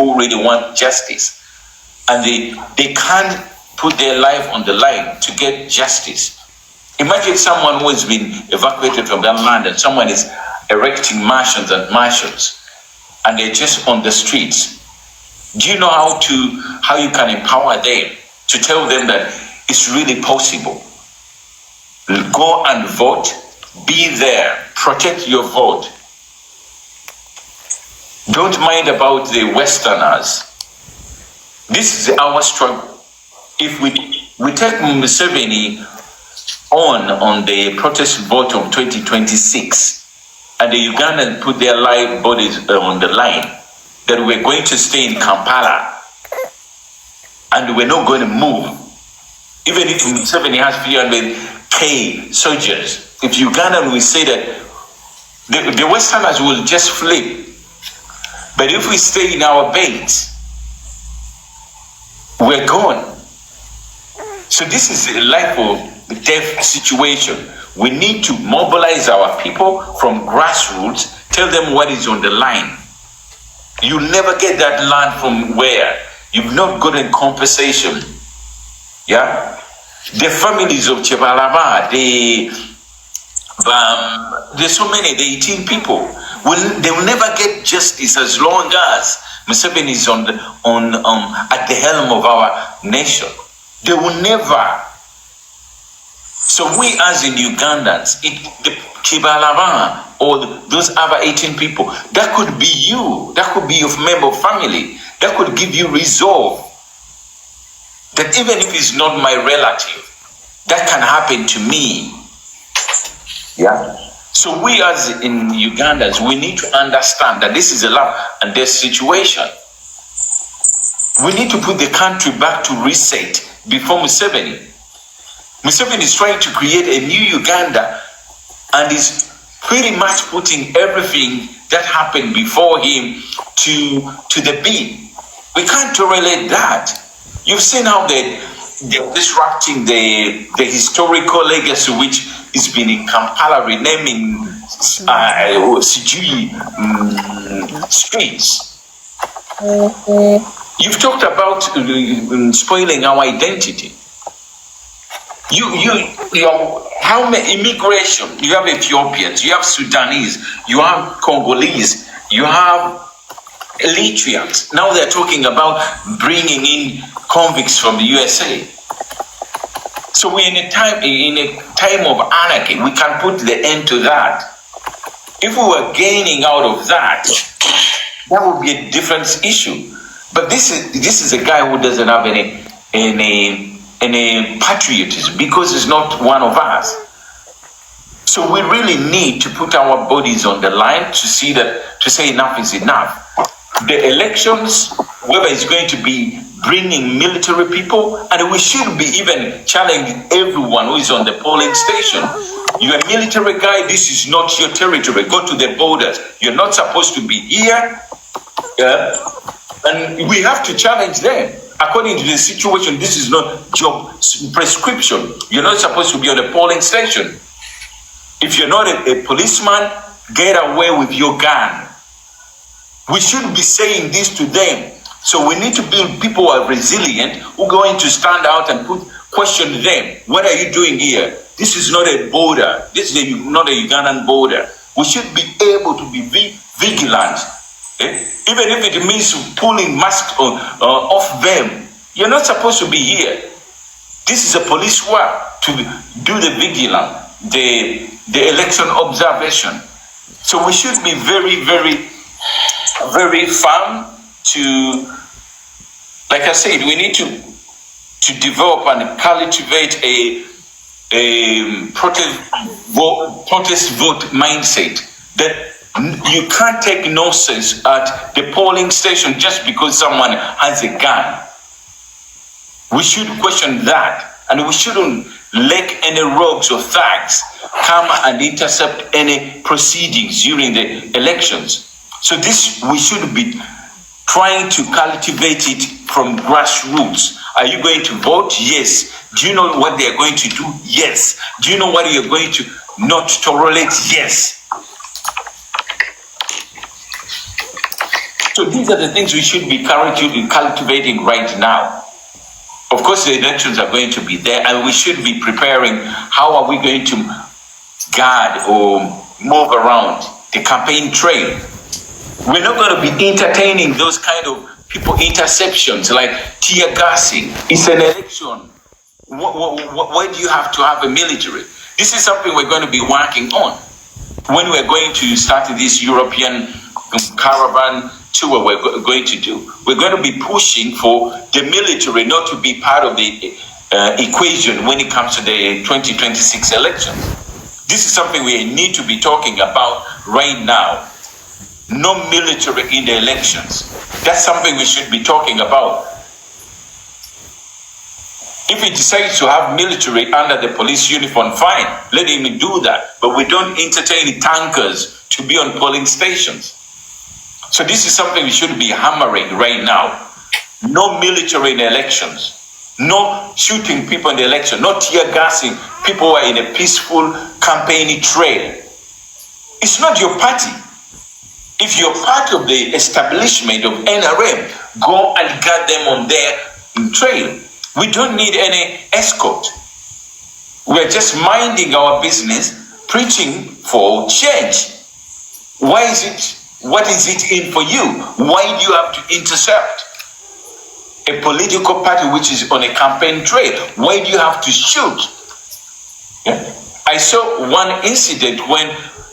who really want justice, and they can't put their life on the line to get justice. Imagine someone who has been evacuated from that land and someone is erecting mansions and mansions, and they're just on the streets. Do you know how you can empower them to tell them that it's really possible? Go and vote, be there, protect your vote. Don't mind about the Westerners. This is our struggle. If we take Museveni on the protest vote of 2026, and the Ugandans put their life bodies on the line, that we're going to stay in Kampala, and we're not going to move. Even if Museveni has 300,000 soldiers, if Uganda will say that, the Westerners will just flip. But if we stay in our base, we're gone. So this is a life or death situation. We need to mobilize our people from grassroots, tell them what is on the line. You'll never get that land from where? You've not gotten compensation. Yeah? The families of Chebalaba, there's so many, the 18 people, they will never get justice as long as Museveni is at the helm of our nation. They will never. So we as in Ugandans, the Kibalaba or those other 18 people, that could be you, that could be your member of family, that could give you resolve. That even if it's not my relative, that can happen to me. Yeah. So we as in Ugandans, we need to understand that this is a life and death situation. We need to put the country back to reset before Museveni. Museveni is trying to create a new Uganda and is pretty much putting everything that happened before him to the bin. We can't tolerate that. You've seen how they're disrupting the historical legacy which has been in Kampala, renaming Sijui streets. You've talked about spoiling our identity. How many immigration? You have Ethiopians, you have Sudanese, you have Congolese, you have Eritreans. Now they're talking about bringing in convicts from the USA. So we're in a time of anarchy. We can put the end to that. If we were gaining out of that, that would be a different issue. But this is a guy who doesn't have any patriotism because he's not one of us. So we really need to put our bodies on the line to say enough is enough. The elections, whether it's going to be bringing military people, and we should be even challenging everyone who is on the polling station. You're a military guy, this is not your territory. Go to the borders. You're not supposed to be here. And we have to challenge them. According to the situation, this is not job prescription. You're not supposed to be on the polling station. If you're not a policeman, get away with your gun. We should be saying this to them. So we need to build people who are resilient, who are going to stand out and question them. What are you doing here? This is not a border. This is not a Ugandan border. We should be able to be vigilant. Even if it means pulling masks off them. You're not supposed to be here. This is a police work to do the vigilance, the election observation. So we should be very, very, very firm to, like I said, we need to develop and cultivate a protest vote mindset that you can't take nonsense at the polling station just because someone has a gun. We should question that, and we shouldn't let any rogues or thugs come and intercept any proceedings during the elections. So this, we should be trying to cultivate it from grassroots. Are you going to vote? Yes. Do you know what they're going to do? Yes. Do you know what you're going to not tolerate? Yes. So these are the things we should be cultivating right now. Of course, the elections are going to be there, and we should be preparing how are we going to guard or move around the campaign trail. We're not going to be entertaining those kind of people interceptions like tear gassing. It's an election. Why do you have to have a military? This is something we're going to be working on. When we're going to start this European caravan tour we're going to do, we're going to be pushing for the military not to be part of the equation when it comes to the 2026 elections. This is something we need to be talking about right now. No military in the elections. That's something we should be talking about. If he decides to have military under the police uniform, fine, let him do that. But we don't entertain tankers to be on polling stations. So this is something we should be hammering right now. No military in elections. No shooting people in the election. No tear gassing people who are in a peaceful campaigning trail. It's not your party. If you're part of the establishment of NRM, go and guard them on their trail. We don't need any escort. We're just minding our business, preaching for change. Why is it? What is it in for you? Why do you have to intercept a political party which is on a campaign trail? Why do you have to shoot? Yeah. I saw one incident when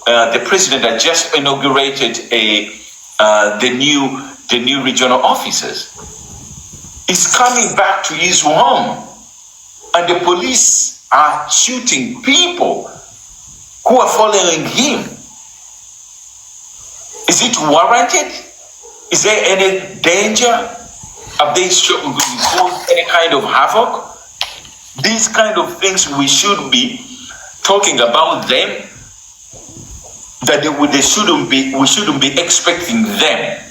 the president had just inaugurated the new regional offices. He's coming back to his home, and the police are shooting people who are following him. Is it warranted? Is there any danger? Have they caused any kind of havoc? These kind of things we should be talking about them. That we shouldn't be expecting them.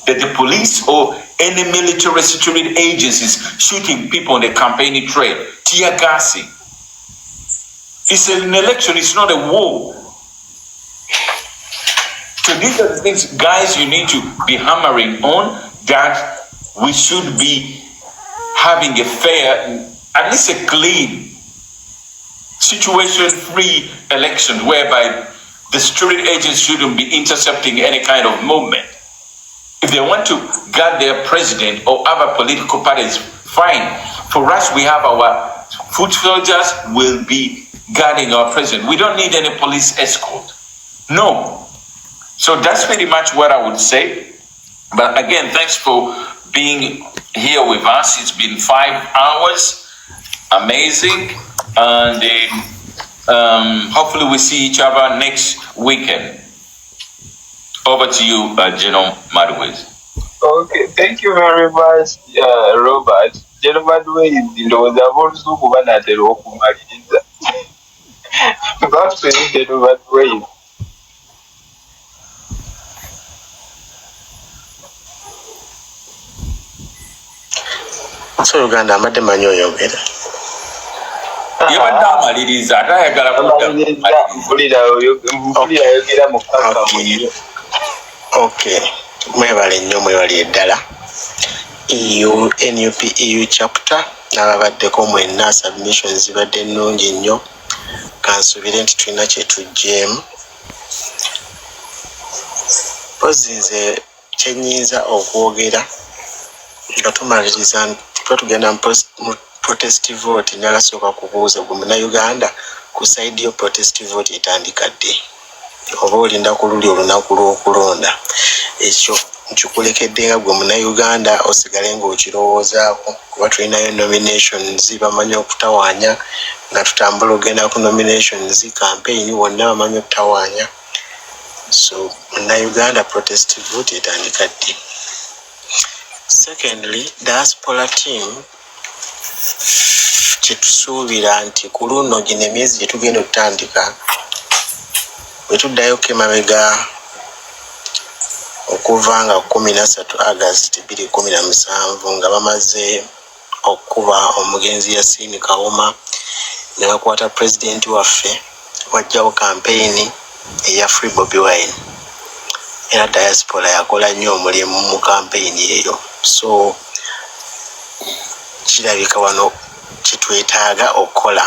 That the police or any military security agencies shooting people on the campaigning trail, tear gassing. It's an election, it's not a war. So these are the things, guys, you need to be hammering on, that we should be having a fair, at least a clean, situation-free election whereby the security agents shouldn't be intercepting any kind of movement. If they want to guard their president or other political parties, fine. For us, we have our foot soldiers will be guarding our president. We don't need any police escort. No. So that's pretty much what I would say. But again, thanks for being here with us. It's been 5 hours. Amazing. And hopefully we see each other next weekend. Over to you, General Madwez. Okay, thank you very much, Robert. General Madwez, those are also one at the local marines. That's General Madwez. So Uganda amade manyo yogera. Yabadde amaliriza ate ayagala yogera mukaka. Okay. Mwebale nnyo mwebale eddala. NUP EU chapter n'ababaddeko mwenna submissions zibadde nnungi nnyo. Kansubire nti tulina kye tuggyemu. Pozi nze kye nnyinza okwogera nga tumaliriza tugenda mu protest vote nagasooka kubuuza gwe Munnayuganda ku side yo protest vote etandika ddi oba olinda ku luli olunaku lw'okulonda ekyo nkikulekedde nga gwe Munnayuganda osigale ng'okirowoozaako kuba tulinayo nominations bamanyi okutawaanya nga tutambula ogenda ku nominations campaign wonna bamanyi okutawaanya so Munnayuganda protest vote etandika ddi. Secondly, diaspora team kyetusuubira nti ku luno gino emyezi gye tugenda okutandika bwe tuddayoko emabega okuva nga 13 August 2017 nga bamaze okuba omugenzi Yasin Kawoma ne bakwata president waffe wajjawo campaign eya Free Bobi Wine. era diaspora yakola nnyo omulimu mu kampeyini eyo. So kirabika wano kitwetaaga okukola